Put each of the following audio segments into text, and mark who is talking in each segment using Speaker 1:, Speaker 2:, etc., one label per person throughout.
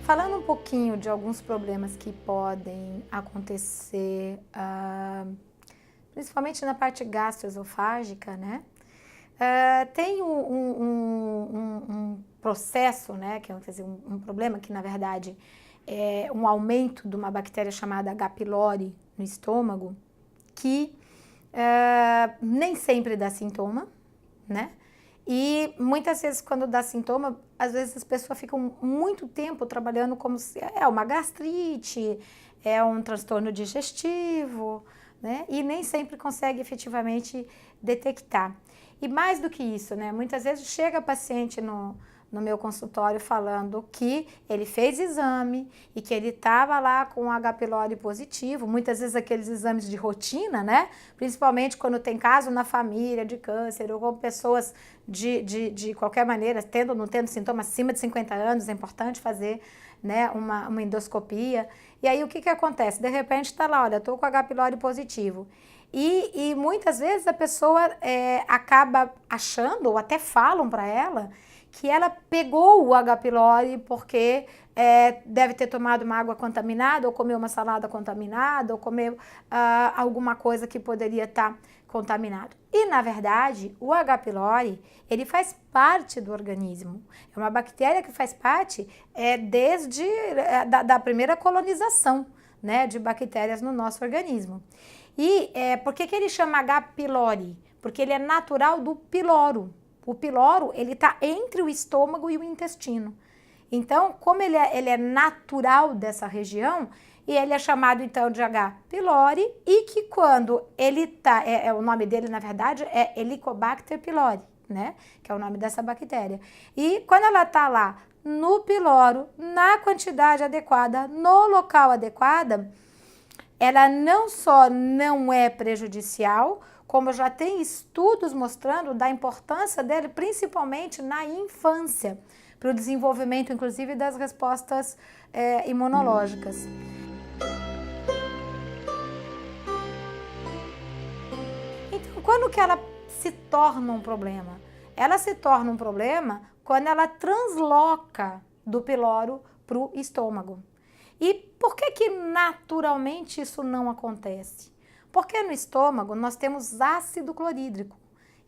Speaker 1: Falando um pouquinho de alguns problemas que podem acontecer, principalmente na parte gastroesofágica, né? Tem um processo, né, que é quer dizer, um problema que, na verdade, é um aumento de uma bactéria chamada H. pylori no estômago, que nem sempre dá sintoma, né? E muitas vezes, quando dá sintoma, às vezes as pessoas ficam muito tempo trabalhando como se é uma gastrite, é um transtorno digestivo, né? E nem sempre consegue efetivamente detectar. E mais do que isso, né? Muitas vezes chega paciente no meu consultório falando que ele fez exame e que ele estava lá com H. pylori positivo, muitas vezes aqueles exames de rotina, né? Principalmente quando tem caso na família de câncer ou com pessoas de qualquer maneira, tendo ou não tendo sintomas acima de 50 anos, é importante fazer, né, uma endoscopia. E aí o que acontece? De repente está lá, olha, estou com H. pylori positivo. E muitas vezes a pessoa acaba achando, ou até falam para ela, que ela pegou o H. pylori porque deve ter tomado uma água contaminada, ou comeu uma salada contaminada, ou comeu alguma coisa que poderia estar contaminado. E, na verdade, o H. pylori, ele faz parte do organismo. É uma bactéria que faz parte desde da primeira colonização, né, de bactérias no nosso organismo. E por que ele chama H. pylori? Porque ele é natural do piloro. O piloro, ele está entre o estômago e o intestino. Então, como ele é natural dessa região, e ele é chamado então de H. pylori, e que quando ele tá, o nome dele na verdade é Helicobacter pylori, né? Que é o nome dessa bactéria. E quando ela tá lá no piloro, na quantidade adequada, no local adequado, ela não só não é prejudicial, como já tem estudos mostrando da importância dele, principalmente na infância, para o desenvolvimento, inclusive, das respostas imunológicas. Então, quando que ela se torna um problema? Ela se torna um problema quando ela transloca do piloro para o estômago. E por que naturalmente isso não acontece? Porque no estômago nós temos ácido clorídrico.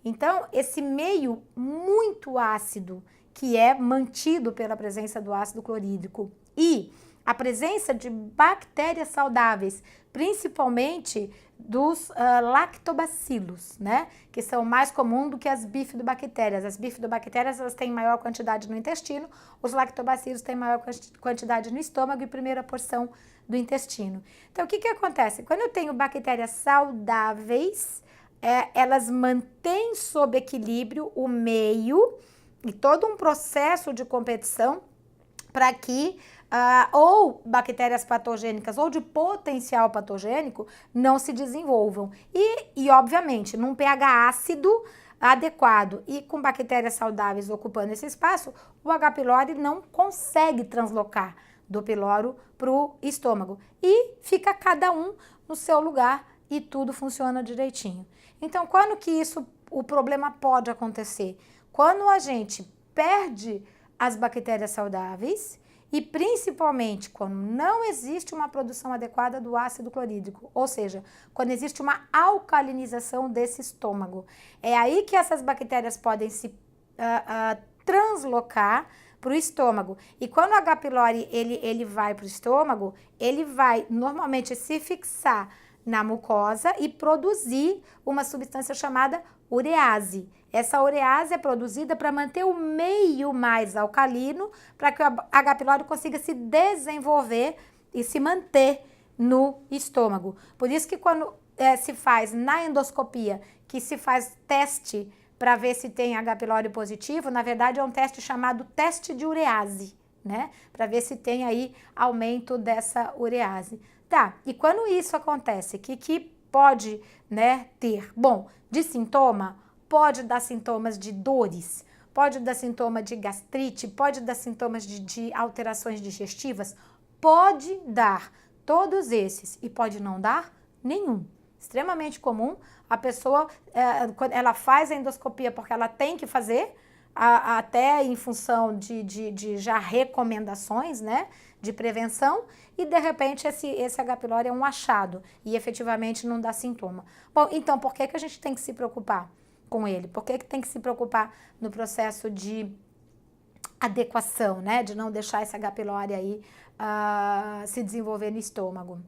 Speaker 1: Então, esse meio muito ácido que é mantido pela presença do ácido clorídrico e a presença de bactérias saudáveis, principalmente dos lactobacilos, né? Que são mais comuns do que as bifidobactérias. As bifidobactérias, elas têm maior quantidade no intestino, os lactobacilos têm maior quantidade no estômago e primeira porção do intestino. Então, o que acontece? Quando eu tenho bactérias saudáveis, elas mantêm sob equilíbrio o meio e todo um processo de competição para que ou bactérias patogênicas ou de potencial patogênico não se desenvolvam. E obviamente, num pH ácido adequado e com bactérias saudáveis ocupando esse espaço, o H. pylori não consegue translocar do piloro para o estômago. E fica cada um no seu lugar e tudo funciona direitinho. Então, quando que o problema pode acontecer? Quando a gente perde as bactérias saudáveis e principalmente quando não existe uma produção adequada do ácido clorídrico, ou seja, quando existe uma alcalinização desse estômago. É aí que essas bactérias podem se translocar para o estômago. E quando o H. pylori ele vai para o estômago, ele vai normalmente se fixar na mucosa e produzir uma substância chamada urease. Essa urease é produzida para manter o meio mais alcalino, para que o H. pylori consiga se desenvolver e se manter no estômago. Por isso que quando se faz na endoscopia, que se faz teste para ver se tem H. pylori positivo, na verdade é um teste chamado teste de urease, né? Para ver se tem aí aumento dessa urease. Tá, e quando isso acontece, que pode, né, ter? Bom, de sintoma, pode dar sintomas de dores, pode dar sintoma de gastrite, pode dar sintomas de alterações digestivas, pode dar todos esses e pode não dar nenhum. Extremamente comum, a pessoa, quando ela faz a endoscopia porque ela tem que fazer, até em função de já recomendações, né, de prevenção, e de repente esse H. pylori é um achado e efetivamente não dá sintoma. Bom, então por que a gente tem que se preocupar com ele? Por que tem que se preocupar no processo de adequação, né, de não deixar esse H. pylori aí se desenvolver no estômago?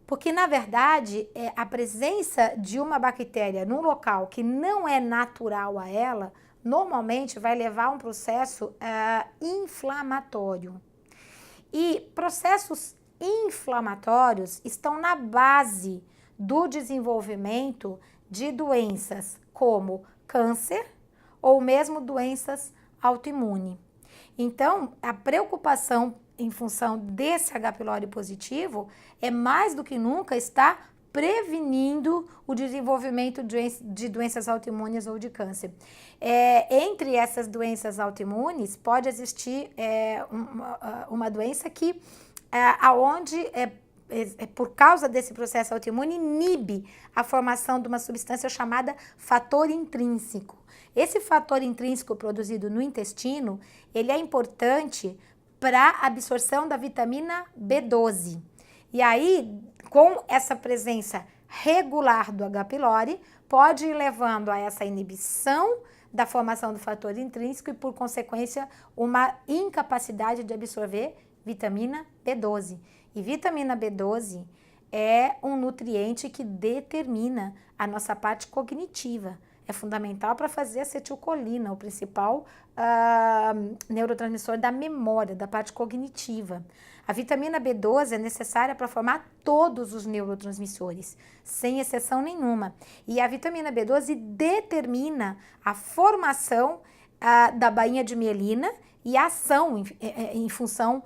Speaker 1: Porque, na verdade, a presença de uma bactéria num local que não é natural a ela, normalmente vai levar a um processo inflamatório. E processos inflamatórios estão na base do desenvolvimento de doenças como câncer ou mesmo doenças autoimunes. Então, a preocupação em função desse H. pylori positivo é mais do que nunca estar prevenindo o desenvolvimento de doenças autoimunes ou de câncer. Entre essas doenças autoimunes pode existir uma doença que por causa desse processo autoimune inibe a formação de uma substância chamada fator intrínseco. Esse fator intrínseco produzido no intestino, ele é importante para a absorção da vitamina B12. E aí, com essa presença regular do H. pylori, pode ir levando a essa inibição da formação do fator intrínseco e, por consequência, uma incapacidade de absorver vitamina B12. E vitamina B12 é um nutriente que determina a nossa parte cognitiva. É fundamental para fazer acetilcolina, o principal neurotransmissor da memória, da parte cognitiva. A vitamina B12 é necessária para formar todos os neurotransmissores, sem exceção nenhuma. E a vitamina B12 determina a formação da bainha de mielina e a ação em função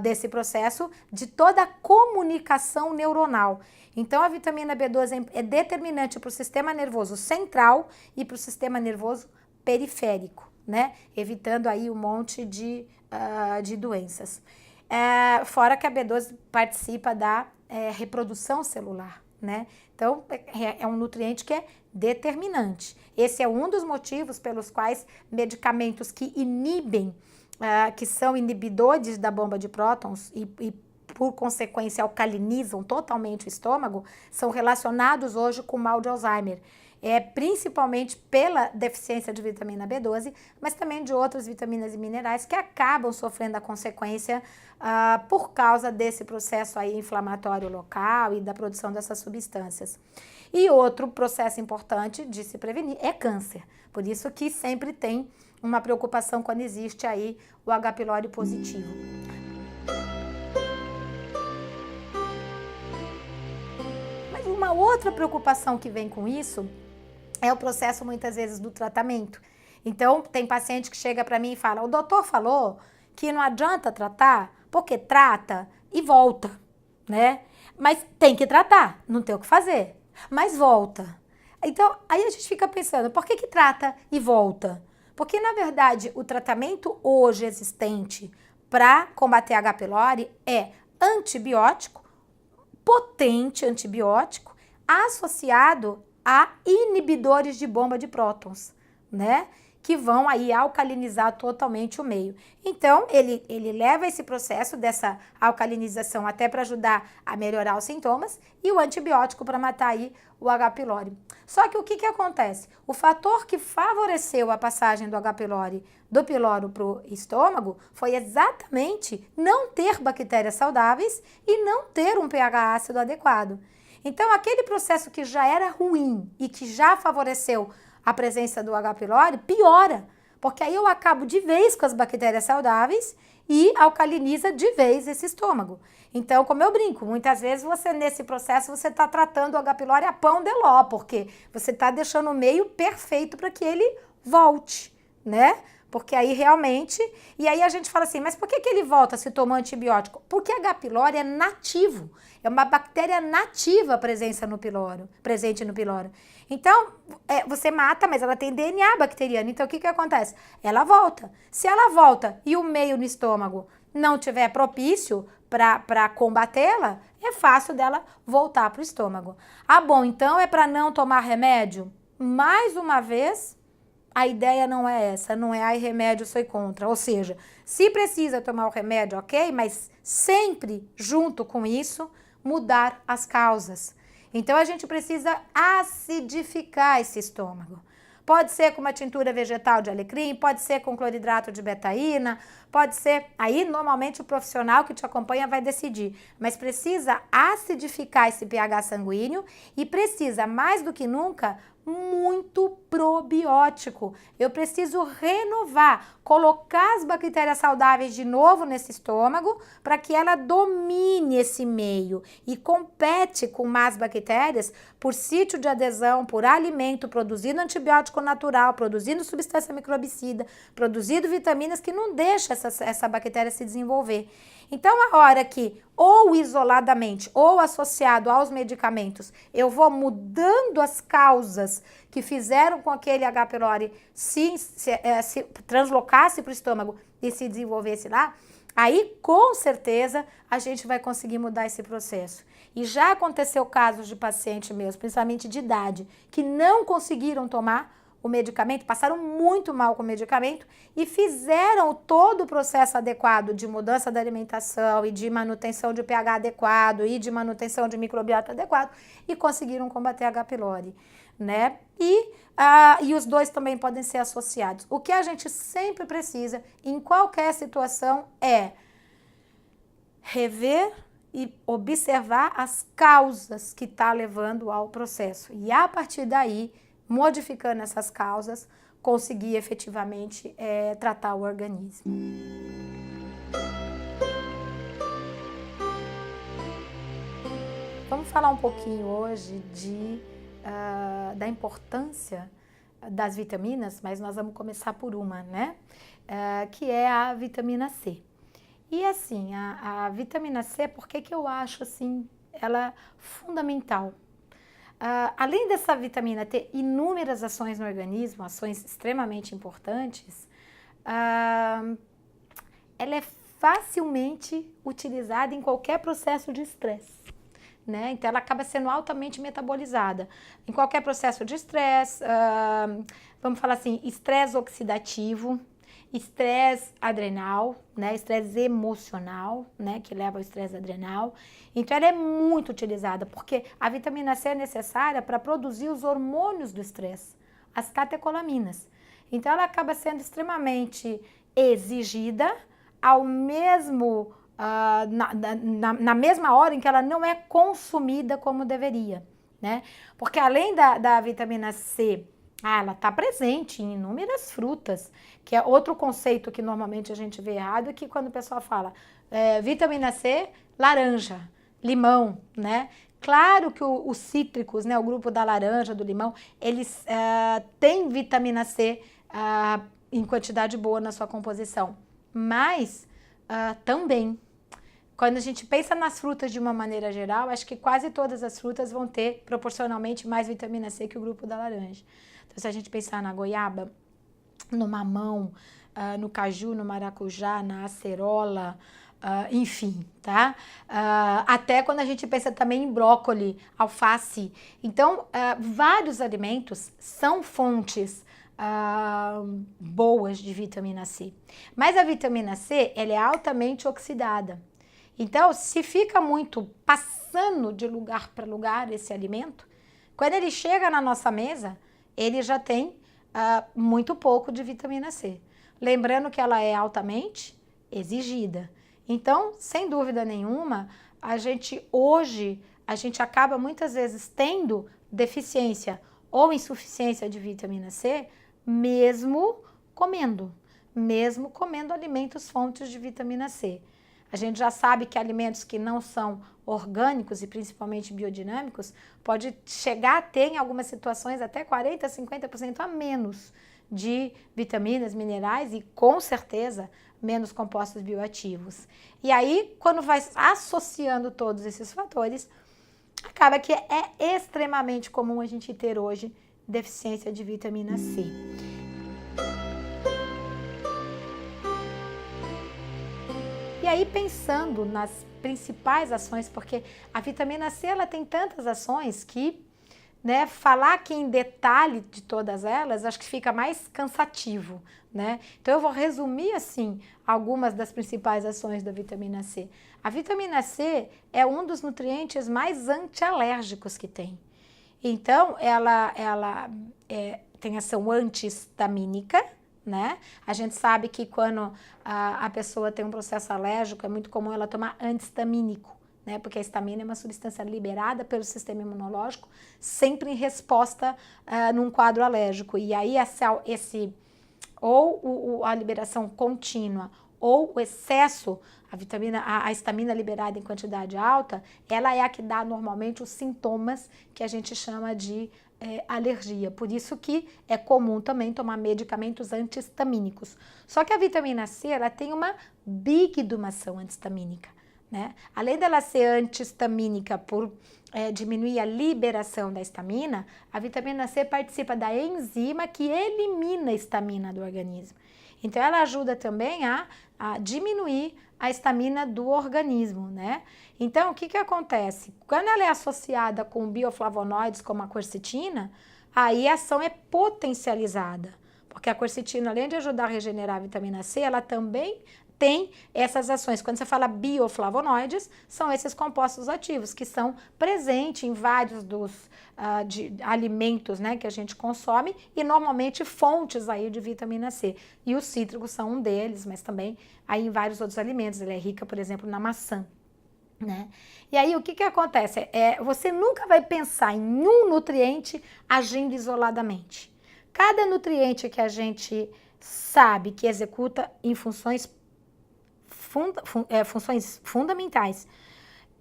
Speaker 1: desse processo de toda a comunicação neuronal. Então, a vitamina B12 é determinante para o sistema nervoso central e para o sistema nervoso periférico, né? Evitando aí um monte de doenças. Fora que a B12 participa da reprodução celular, né? Então, é um nutriente que é determinante. Esse é um dos motivos pelos quais medicamentos que inibem, que são inibidores da bomba de prótons e por consequência alcalinizam totalmente o estômago, são relacionados hoje com o mal de Alzheimer. Principalmente pela deficiência de vitamina B12, mas também de outras vitaminas e minerais que acabam sofrendo a consequência por causa desse processo aí inflamatório local e da produção dessas substâncias. E outro processo importante de se prevenir é câncer. Por isso que sempre tem uma preocupação quando existe aí o H. pylori positivo. Mas uma outra preocupação que vem com isso é o processo, muitas vezes, do tratamento. Então, tem paciente que chega para mim e fala, o doutor falou que não adianta tratar, porque trata e volta, né? Mas tem que tratar, não tem o que fazer, mas volta. Então, aí a gente fica pensando, por que trata e volta? Porque, na verdade, o tratamento hoje existente para combater H. pylori é antibiótico, potente antibiótico, associado a inibidores de bomba de prótons, né? Que vão aí alcalinizar totalmente o meio. Então, ele leva esse processo dessa alcalinização até para ajudar a melhorar os sintomas e o antibiótico para matar aí o H. pylori. Só que o que acontece? O fator que favoreceu a passagem do H. pylori do piloro para o estômago foi exatamente não ter bactérias saudáveis e não ter um pH ácido adequado. Então, aquele processo que já era ruim e que já favoreceu a presença do H. pylori, piora, porque aí eu acabo de vez com as bactérias saudáveis e alcaliniza de vez esse estômago. Então, como eu brinco, muitas vezes você nesse processo você está tratando o H. pylori a pão de ló, porque você está deixando o meio perfeito para que ele volte, né? Porque aí realmente, e aí a gente fala assim, mas por que ele volta se tomar antibiótico? Porque H. pylori é nativo, é uma bactéria nativa presente no piloro. Então, você mata, mas ela tem DNA bacteriano, então o que acontece? Ela volta. Se ela volta e o meio no estômago não tiver propício para combatê-la, é fácil dela voltar para o estômago. Ah, bom, então é para não tomar remédio? Mais uma vez, a ideia não é essa, não é ai remédio, sou contra. Ou seja, se precisa tomar o remédio, ok, mas sempre junto com isso, mudar as causas. Então a gente precisa acidificar esse estômago. Pode ser com uma tintura vegetal de alecrim, pode ser com cloridrato de betaína, pode ser... Aí, normalmente, o profissional que te acompanha vai decidir. Mas precisa acidificar esse pH sanguíneo e precisa, mais do que nunca, muito probiótico. Eu preciso renovar, colocar as bactérias saudáveis de novo nesse estômago para que ela domine esse meio e compete com más bactérias por sítio de adesão, por alimento, produzindo antibiótico natural, produzindo substância microbicida, produzindo vitaminas que não deixa essa bactéria se desenvolver. Então, a hora que, ou isoladamente, ou associado aos medicamentos, eu vou mudando as causas que fizeram com que aquele H. pylori se translocasse para o estômago e se desenvolvesse lá, aí, com certeza, a gente vai conseguir mudar esse processo. E já aconteceu casos de pacientes meus, principalmente de idade, que não conseguiram tomar o medicamento, passaram muito mal com o medicamento e fizeram todo o processo adequado de mudança da alimentação e de manutenção de pH adequado e de manutenção de microbiota adequado e conseguiram combater H. pylori, né? E os dois também podem ser associados. O que a gente sempre precisa, em qualquer situação, é rever e observar as causas que está levando ao processo. E a partir daí, modificando essas causas, conseguir efetivamente tratar o organismo. Vamos falar um pouquinho hoje da importância das vitaminas, mas nós vamos começar por uma, né? Que é a vitamina C. E assim, a vitamina C, por que eu acho assim, ela fundamental? Além dessa vitamina ter inúmeras ações no organismo, ações extremamente importantes, ela é facilmente utilizada em qualquer processo de estresse, né? Então ela acaba sendo altamente metabolizada em qualquer processo de estresse, vamos falar assim, estresse oxidativo, estresse adrenal, né, estresse emocional, né, que leva ao estresse adrenal. Então ela é muito utilizada porque a vitamina C é necessária para produzir os hormônios do estresse, as catecolaminas. Então ela acaba sendo extremamente exigida ao mesmo na mesma hora em que ela não é consumida como deveria, né? Porque além da vitamina C, ela está presente em inúmeras frutas, que é outro conceito que normalmente a gente vê errado, que quando o pessoal fala vitamina C, laranja, limão, né? Claro que os cítricos, né, o grupo da laranja, do limão, eles têm vitamina C em quantidade boa na sua composição, mas também, quando a gente pensa nas frutas de uma maneira geral, acho que quase todas as frutas vão ter proporcionalmente mais vitamina C que o grupo da laranja. Então, se a gente pensar na goiaba, no mamão, no caju, no maracujá, na acerola, enfim, tá? Até quando a gente pensa também em brócolis, alface. Então, vários alimentos são fontes boas de vitamina C. Mas a vitamina C, ela é altamente oxidada. Então, se fica muito passando de lugar para lugar esse alimento, quando ele chega na nossa mesa, ele já tem muito pouco de vitamina C. Lembrando que ela é altamente exigida. Então, sem dúvida nenhuma, hoje a gente acaba muitas vezes tendo deficiência ou insuficiência de vitamina C, mesmo comendo alimentos fontes de vitamina C. A gente já sabe que alimentos que não são orgânicos e principalmente biodinâmicos pode chegar a ter em algumas situações até 40%, 50% a menos de vitaminas, minerais e com certeza menos compostos bioativos. E aí, quando vai associando todos esses fatores, acaba que é extremamente comum a gente ter hoje deficiência de vitamina C. E aí, pensando nas principais ações, porque a vitamina C ela tem tantas ações que né, falar aqui em detalhe de todas elas, acho que fica mais cansativo, né? Então eu vou resumir assim algumas das principais ações da vitamina C. A vitamina C é um dos nutrientes mais antialérgicos que tem. Então ela tem ação anti-histamínica, né? A gente sabe que quando a pessoa tem um processo alérgico, é muito comum ela tomar anti-histamínico, né? Porque a histamina é uma substância liberada pelo sistema imunológico, sempre em resposta num quadro alérgico. E aí a liberação contínua ou o excesso, a histamina liberada em quantidade alta, ela é a que dá normalmente os sintomas que a gente chama de alergia. Por isso que é comum também tomar medicamentos antihistamínicos. Só que a vitamina C, ela tem uma bigdumação antihistamínica, né? Além dela ser antihistamínica por diminuir a liberação da histamina, a vitamina C participa da enzima que elimina a histamina do organismo. Então ela ajuda também a diminuir a histamina do organismo, né? Então o que acontece? Quando ela é associada com bioflavonoides como a quercetina, aí a ação é potencializada, porque a quercetina, além de ajudar a regenerar a vitamina C, ela também tem essas ações. Quando você fala bioflavonoides, são esses compostos ativos que são presentes em vários dos alimentos, né, que a gente consome e normalmente fontes aí de vitamina C. E os cítricos são um deles, mas também aí em vários outros alimentos. Ela é rica, por exemplo, na maçã, né? E aí o que acontece? Você nunca vai pensar em um nutriente agindo isoladamente. Cada nutriente que a gente sabe que executa em funções fundamentais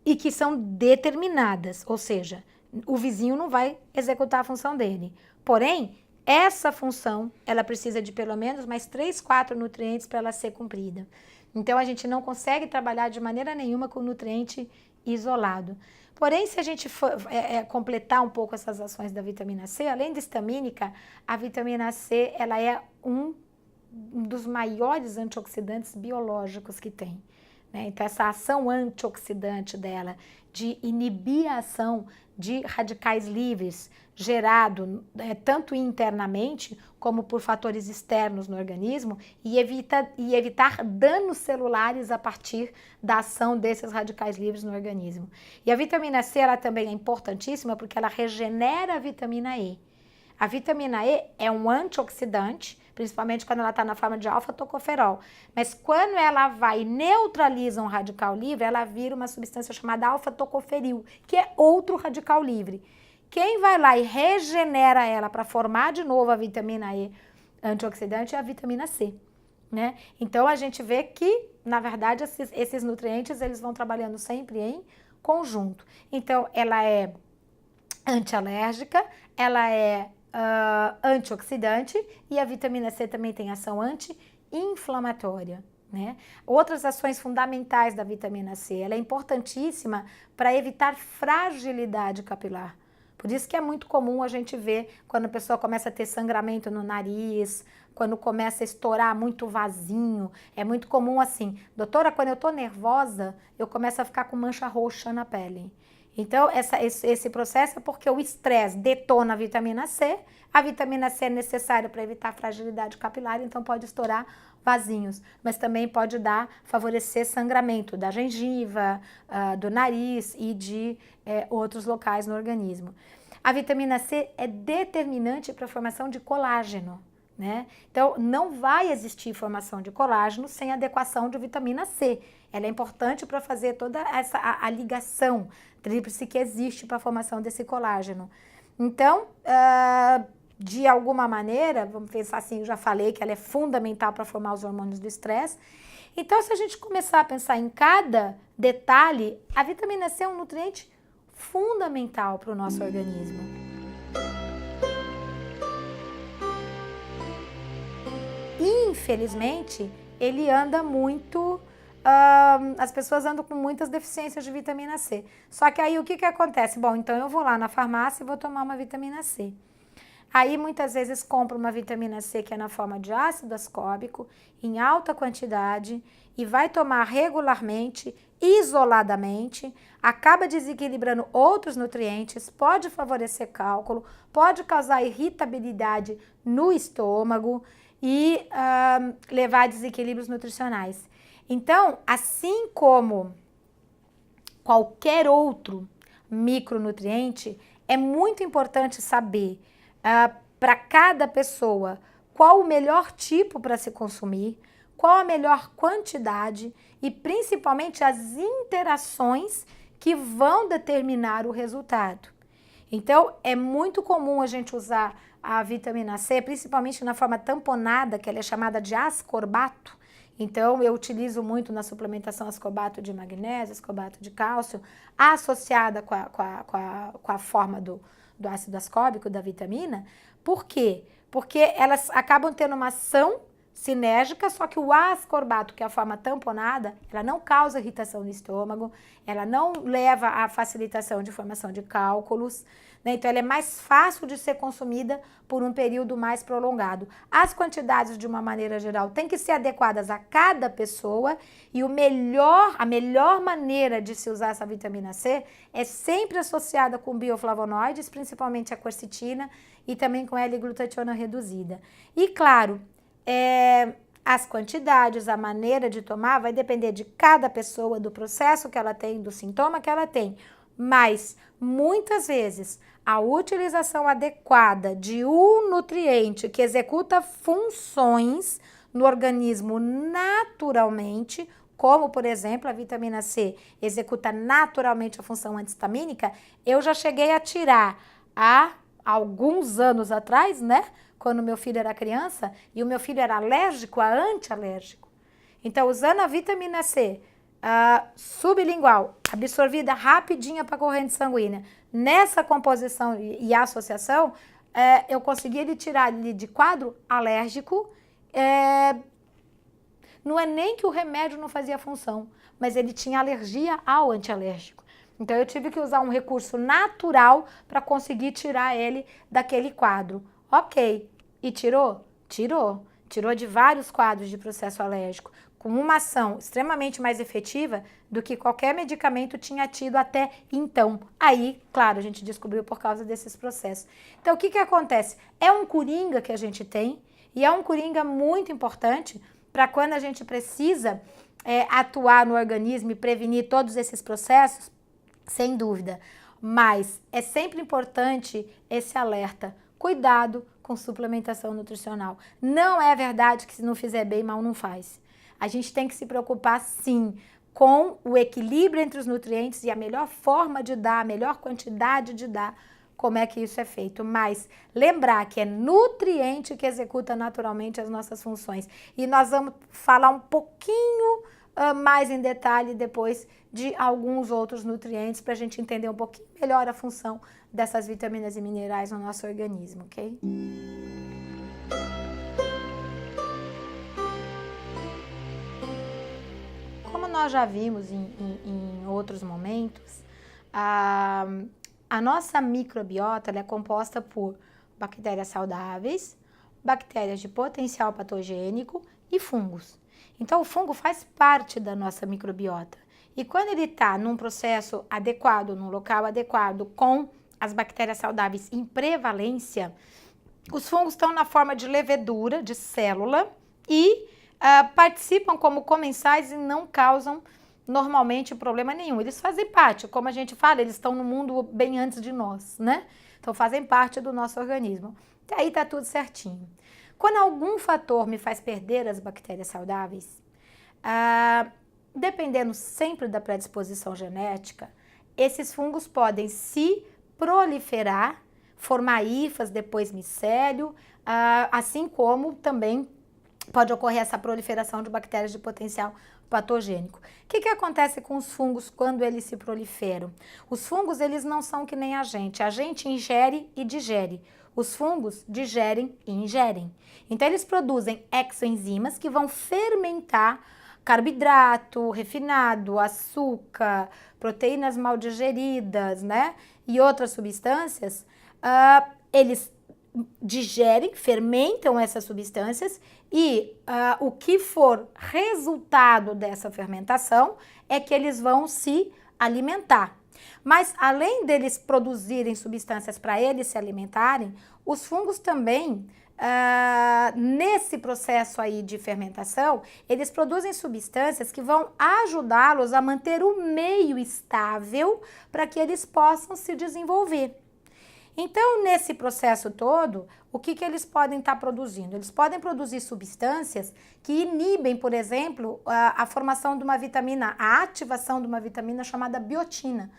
Speaker 1: e que são determinadas, ou seja, o vizinho não vai executar a função dele. Porém, essa função, ela precisa de pelo menos mais 3, 4 nutrientes para ela ser cumprida. Então, a gente não consegue trabalhar de maneira nenhuma com nutriente isolado. Porém, se a gente for completar um pouco essas ações da vitamina C, além da histamínica, a vitamina C, ela é um dos maiores antioxidantes biológicos que tem, né? Então, essa ação antioxidante dela, de inibir a ação de radicais livres, gerado tanto internamente como por fatores externos no organismo, e evitar danos celulares a partir da ação desses radicais livres no organismo. E a vitamina C, ela também é importantíssima porque ela regenera a vitamina E. A vitamina E é um antioxidante, principalmente quando ela está na forma de alfa-tocoferol. Mas quando ela vai e neutraliza um radical livre, ela vira uma substância chamada alfa-tocoferil, que é outro radical livre. Quem vai lá e regenera ela para formar de novo a vitamina E antioxidante é a vitamina C, né? Então, a gente vê que, na verdade, esses nutrientes, eles vão trabalhando sempre em conjunto. Então, ela é antialérgica, ela é antioxidante e a vitamina C também tem ação anti-inflamatória, né? Outras ações fundamentais da vitamina C, ela é importantíssima para evitar fragilidade capilar. Por isso que é muito comum a gente ver quando a pessoa começa a ter sangramento no nariz, quando começa a estourar muito vasinho, é muito comum assim, doutora, quando eu tô nervosa, eu começo a ficar com mancha roxa na pele. Então, esse processo é porque o estresse detona a vitamina C é necessária para evitar fragilidade capilar, então pode estourar vasinhos, mas também pode favorecer sangramento da gengiva, do nariz e de outros locais no organismo. A vitamina C é determinante para a formação de colágeno, né? Então, não vai existir formação de colágeno sem adequação de vitamina C. Ela é importante para fazer toda a ligação tríplice que existe para a formação desse colágeno. Então, de alguma maneira, vamos pensar assim, eu já falei que ela é fundamental para formar os hormônios do estresse. Então, se a gente começar a pensar em cada detalhe, a vitamina C é um nutriente fundamental para o nosso organismo. Infelizmente, ele anda muito, as pessoas andam com muitas deficiências de vitamina C. Só que aí o que acontece? Bom, então eu vou lá na farmácia e vou tomar uma vitamina C. Aí muitas vezes compra uma vitamina C que é na forma de ácido ascórbico, em alta quantidade, e vai tomar regularmente, isoladamente, acaba desequilibrando outros nutrientes, pode favorecer cálculo, pode causar irritabilidade no estômago e levar a desequilíbrios nutricionais. Então, assim como qualquer outro micronutriente, é muito importante saber para cada pessoa qual o melhor tipo para se consumir, qual a melhor quantidade e principalmente as interações que vão determinar o resultado. Então, é muito comum a gente usar a vitamina C, principalmente na forma tamponada, que ela é chamada de ascorbato. Então, eu utilizo muito na suplementação ascorbato de magnésio, ascorbato de cálcio, associada com a forma do ácido ascórbico, da vitamina. Por quê? Porque elas acabam tendo uma ação sinérgica, só que o ascorbato, que é a forma tamponada, ela não causa irritação no estômago, ela não leva à facilitação de formação de cálculos, né? Então ela é mais fácil de ser consumida por um período mais prolongado. As quantidades, de uma maneira geral, têm que ser adequadas a cada pessoa e a melhor maneira de se usar essa vitamina C é sempre associada com bioflavonoides, principalmente a quercetina e também com L-glutationa reduzida. E claro, as quantidades, a maneira de tomar vai depender de cada pessoa, do processo que ela tem, do sintoma que ela tem. Mas, muitas vezes, a utilização adequada de um nutriente que executa funções no organismo naturalmente, como, por exemplo, a vitamina C executa naturalmente a função antistamínica, eu já cheguei a tirar há alguns anos atrás, né? Quando meu filho era criança, e o meu filho era alérgico a antialérgico. Então, usando a vitamina C sublingual, absorvida rapidinha para a corrente sanguínea, nessa composição e associação, eu consegui ele tirar ele de quadro alérgico. Não é nem que o remédio não fazia função, mas ele tinha alergia ao antialérgico. Então, eu tive que usar um recurso natural para conseguir tirar ele daquele quadro. Ok. E tirou? Tirou. Tirou de vários quadros de processo alérgico, com uma ação extremamente mais efetiva do que qualquer medicamento tinha tido até então. Aí, claro, a gente descobriu por causa desses processos. Então, o que acontece? É um coringa que a gente tem, e é um coringa muito importante para quando a gente precisa atuar no organismo e prevenir todos esses processos, sem dúvida. Mas é sempre importante esse alerta. Cuidado com suplementação nutricional. Não é verdade que se não fizer bem, mal não faz. A gente tem que se preocupar, sim, com o equilíbrio entre os nutrientes e a melhor forma de dar, a melhor quantidade de dar, como é que isso é feito. Mas lembrar que é nutriente que executa naturalmente as nossas funções. E nós vamos falar um pouquinho mais em detalhe depois de alguns outros nutrientes para a gente entender um pouquinho melhor a função dessas vitaminas e minerais no nosso organismo, ok? Como nós já vimos em outros momentos, a nossa microbiota ela é composta por bactérias saudáveis, bactérias de potencial patogênico e fungos. Então, o fungo faz parte da nossa microbiota. E quando ele está num processo adequado, num local adequado, com as bactérias saudáveis em prevalência, os fungos estão na forma de levedura, de célula, e participam como comensais e não causam normalmente problema nenhum. Eles fazem parte, como a gente fala, eles estão no mundo bem antes de nós, né? Então, fazem parte do nosso organismo. Até aí tá tudo certinho. Quando algum fator me faz perder as bactérias saudáveis, dependendo sempre da predisposição genética, esses fungos podem se proliferar, formar hifas, depois micélio, assim como também pode ocorrer essa proliferação de bactérias de potencial patogênico. O que acontece com os fungos quando eles se proliferam? Os fungos, eles não são que nem a gente ingere e digere. Os fungos digerem e ingerem. Então, eles produzem exoenzimas que vão fermentar carboidrato refinado, açúcar, proteínas mal digeridas, né? E outras substâncias. Eles digerem, fermentam essas substâncias e o que for resultado dessa fermentação é que eles vão se alimentar. Mas além deles produzirem substâncias para eles se alimentarem, os fungos também, nesse processo aí de fermentação, eles produzem substâncias que vão ajudá-los a manter o meio estável para que eles possam se desenvolver. Então, nesse processo todo, o que eles podem estar produzindo? Eles podem produzir substâncias que inibem, por exemplo, a formação de uma vitamina, a ativação de uma vitamina chamada biotina.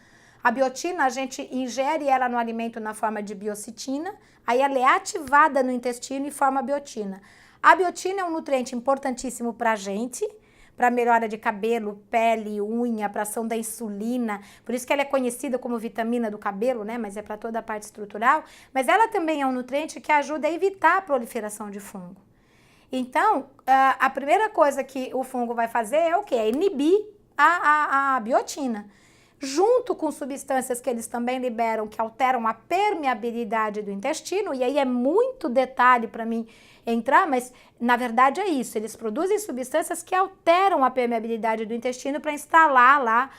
Speaker 1: A biotina, a gente ingere ela no alimento na forma de biocitina, aí ela é ativada no intestino e forma biotina. A biotina é um nutriente importantíssimo para a gente, para melhora de cabelo, pele, unha, para ação da insulina, por isso que ela é conhecida como vitamina do cabelo, né? Mas é para toda a parte estrutural. Mas ela também é um nutriente que ajuda a evitar a proliferação de fungo. Então, a primeira coisa que o fungo vai fazer é o quê? É inibir a biotina. Junto com substâncias que eles também liberam, que alteram a permeabilidade do intestino, e aí é muito detalhe para mim entrar, mas na verdade é isso, eles produzem substâncias que alteram a permeabilidade do intestino para instalar lá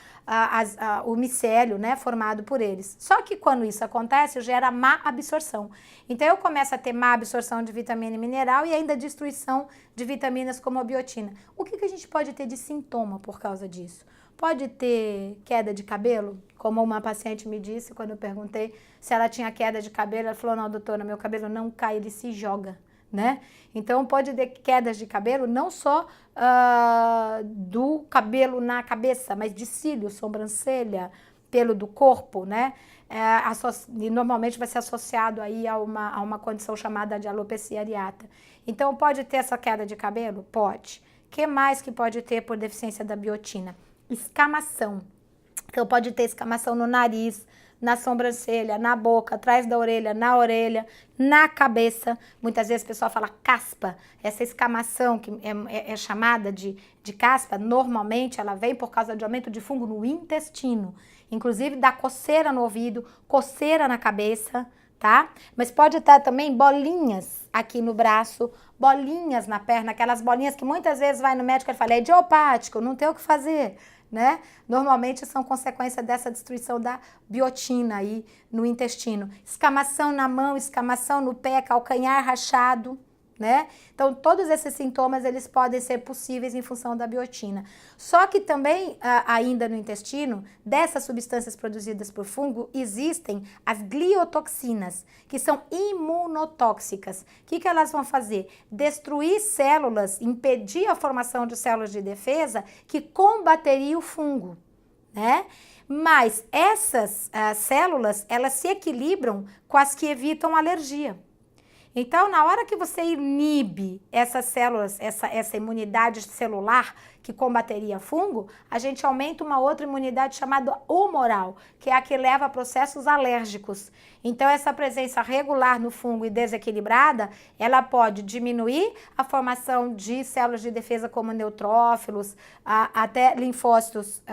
Speaker 1: o micélio, né, formado por eles. Só que quando isso acontece, gera má absorção. Então eu começo a ter má absorção de vitamina e mineral e ainda destruição de vitaminas como a biotina. O que a gente pode ter de sintoma por causa disso? Pode ter queda de cabelo? Como uma paciente me disse quando eu perguntei se ela tinha queda de cabelo, ela falou, não, doutora, meu cabelo não cai, ele se joga, né? Então, pode ter quedas de cabelo, não só do cabelo na cabeça, mas de cílio, sobrancelha, pelo do corpo, né? E normalmente vai ser associado aí a uma condição chamada de alopecia areata. Então, pode ter essa queda de cabelo? Pode. O que mais que pode ter por deficiência da biotina? Escamação. Então, pode ter escamação no nariz, na sobrancelha, na boca, atrás da orelha, na cabeça. Muitas vezes o pessoal fala caspa. Essa escamação que é chamada de caspa, normalmente ela vem por causa de aumento de fungo no intestino. Inclusive dá coceira no ouvido, coceira na cabeça, tá? Mas pode estar também bolinhas aqui no braço, bolinhas na perna, aquelas bolinhas que muitas vezes vai no médico e fala, é idiopático, não tem o que fazer, né? Normalmente são consequência dessa destruição da biotina aí no intestino. Escamação na mão, escamação no pé, calcanhar rachado, né? Então, todos esses sintomas, eles podem ser possíveis em função da biotina. Só que também, ainda no intestino, dessas substâncias produzidas por fungo, existem as gliotoxinas, que são imunotóxicas. O que elas vão fazer? Destruir células, impedir a formação de células de defesa que combateriam o fungo, né? Mas essas células, elas se equilibram com as que evitam alergia. Então, na hora que você inibe essas células, essa imunidade celular que combateria fungo, a gente aumenta uma outra imunidade chamada humoral, que é a que leva a processos alérgicos. Então, essa presença regular no fungo e desequilibrada, ela pode diminuir a formação de células de defesa como neutrófilos, até linfócitos,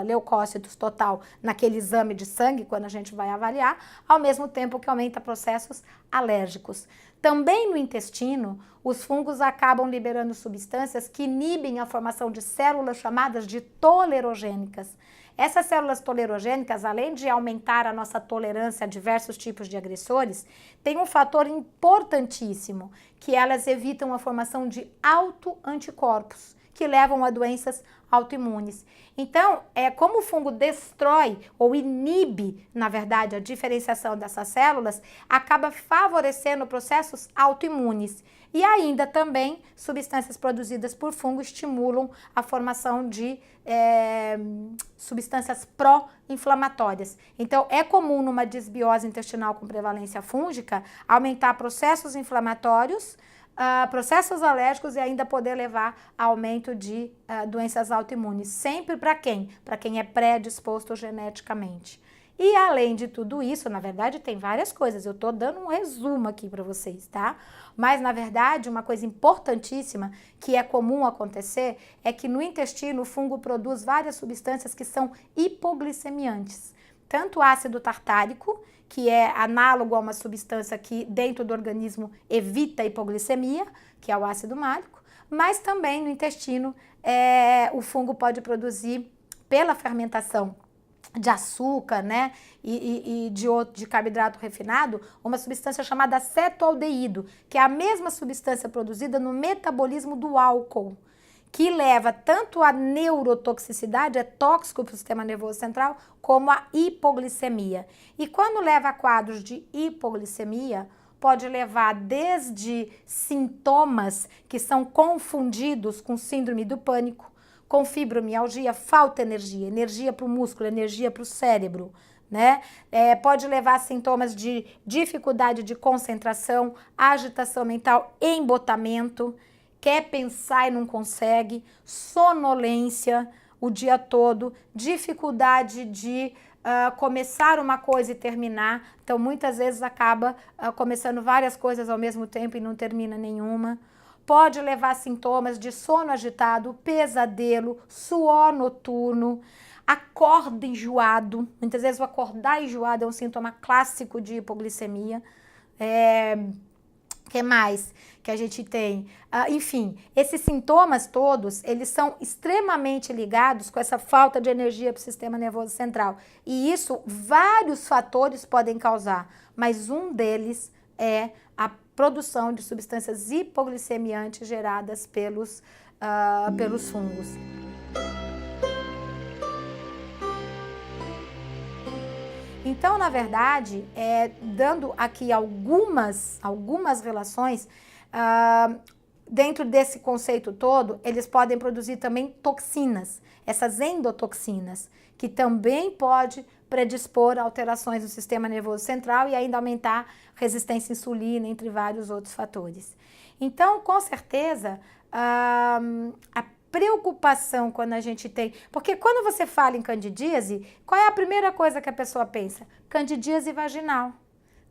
Speaker 1: leucócitos total, naquele exame de sangue, quando a gente vai avaliar, ao mesmo tempo que aumenta processos alérgicos. Também no intestino, os fungos acabam liberando substâncias que inibem a formação de células chamadas de tolerogênicas. Essas células tolerogênicas, além de aumentar a nossa tolerância a diversos tipos de agressores, tem um fator importantíssimo, que elas evitam a formação de autoanticorpos, que levam a doenças autoimunes. Então, como o fungo destrói ou inibe, na verdade, a diferenciação dessas células, acaba favorecendo processos autoimunes. E ainda também, substâncias produzidas por fungo estimulam a formação de substâncias pró-inflamatórias. Então, é comum numa desbiose intestinal com prevalência fúngica aumentar processos inflamatórios, processos alérgicos e ainda poder levar a aumento de doenças autoimunes. Sempre para quem? Para quem é predisposto geneticamente. E além de tudo isso, na verdade, tem várias coisas. Eu estou dando um resumo aqui para vocês, tá? Mas, na verdade, uma coisa importantíssima que é comum acontecer é que no intestino o fungo produz várias substâncias que são hipoglicemiantes. tanto ácido tartárico, que é análogo a uma substância que dentro do organismo evita a hipoglicemia, que é o ácido málico, mas também no intestino o fungo pode produzir, pela fermentação de açúcar, né, e de carboidrato refinado, uma substância chamada cetoaldeído, que é a mesma substância produzida no metabolismo do álcool, que leva tanto a neurotoxicidade, é tóxico para o sistema nervoso central, como a hipoglicemia. E quando leva a quadros de hipoglicemia, pode levar desde sintomas que são confundidos com síndrome do pânico, com fibromialgia, falta energia, energia para o músculo, energia para o cérebro, né? Pode levar a sintomas de dificuldade de concentração, agitação mental, embotamento, quer pensar e não consegue, sonolência o dia todo, dificuldade de começar uma coisa e terminar. Então, muitas vezes acaba começando várias coisas ao mesmo tempo e não termina nenhuma. Pode levar a sintomas de sono agitado, pesadelo, suor noturno, acorda enjoado. Muitas vezes o acordar enjoado é um sintoma clássico de hipoglicemia. Que mais que a gente tem? Enfim, esses sintomas todos, eles são extremamente ligados com essa falta de energia para o sistema nervoso central. E isso, vários fatores podem causar, mas um deles é a produção de substâncias hipoglicemiantes geradas pelos fungos. Então, na verdade, dando aqui algumas relações, dentro desse conceito todo, eles podem produzir também toxinas, essas endotoxinas, que também pode predispor a alterações no sistema nervoso central e ainda aumentar resistência à insulina, entre vários outros fatores. Então, com certeza, a preocupação quando a gente tem... Porque quando você fala em candidíase, qual é a primeira coisa que a pessoa pensa? Candidíase vaginal,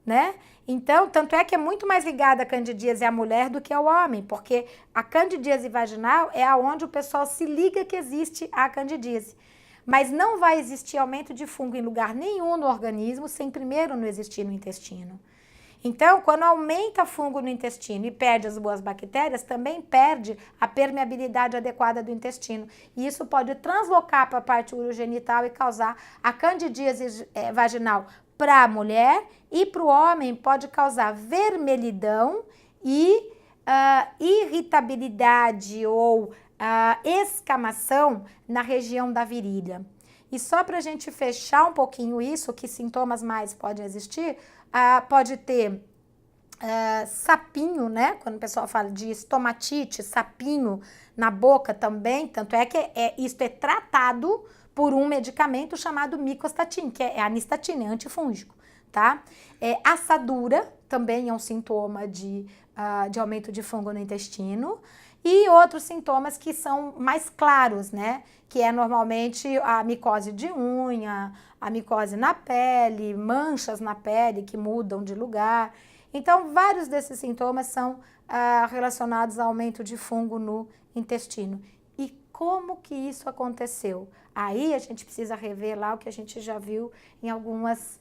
Speaker 1: né? Então, tanto é que é muito mais ligada a candidíase à mulher do que ao homem, porque a candidíase vaginal é aonde o pessoal se liga que existe a candidíase. Mas não vai existir aumento de fungo em lugar nenhum no organismo sem primeiro não existir no intestino. Então, quando aumenta fungo no intestino e perde as boas bactérias, também perde a permeabilidade adequada do intestino. E isso pode translocar para a parte urogenital e causar a candidíase vaginal para a mulher, e para o homem pode causar vermelhidão e irritabilidade ou escamação na região da virilha. E só para a gente fechar um pouquinho isso, que sintomas mais podem existir, pode ter sapinho, né? Quando o pessoal fala de estomatite, sapinho na boca também, tanto é que isso é tratado por um medicamento chamado micostatina, que é anistatina, é antifúngico, tá? Assadura também é um sintoma de aumento de fungo no intestino. E outros sintomas que são mais claros, né? Que é normalmente a micose de unha, a micose na pele, manchas na pele que mudam de lugar. Então, vários desses sintomas são relacionados ao aumento de fungo no intestino. E como que isso aconteceu? Aí a gente precisa rever lá o que a gente já viu em alguns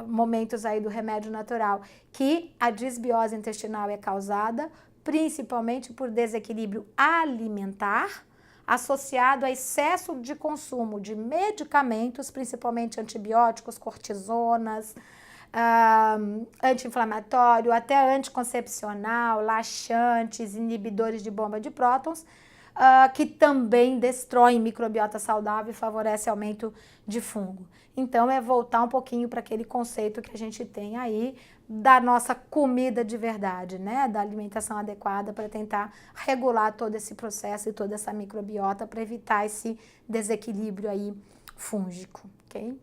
Speaker 1: momentos aí do remédio natural, que a disbiose intestinal é causada principalmente por desequilíbrio alimentar, associado a excesso de consumo de medicamentos, principalmente antibióticos, cortisonas, anti-inflamatório, até anticoncepcional, laxantes, inibidores de bomba de prótons, que também destroem microbiota saudável e favorece aumento de fungo. Então, é voltar um pouquinho para aquele conceito que a gente tem aí da nossa comida de verdade, né? Da alimentação adequada para tentar regular todo esse processo e toda essa microbiota para evitar esse desequilíbrio aí fúngico, ok?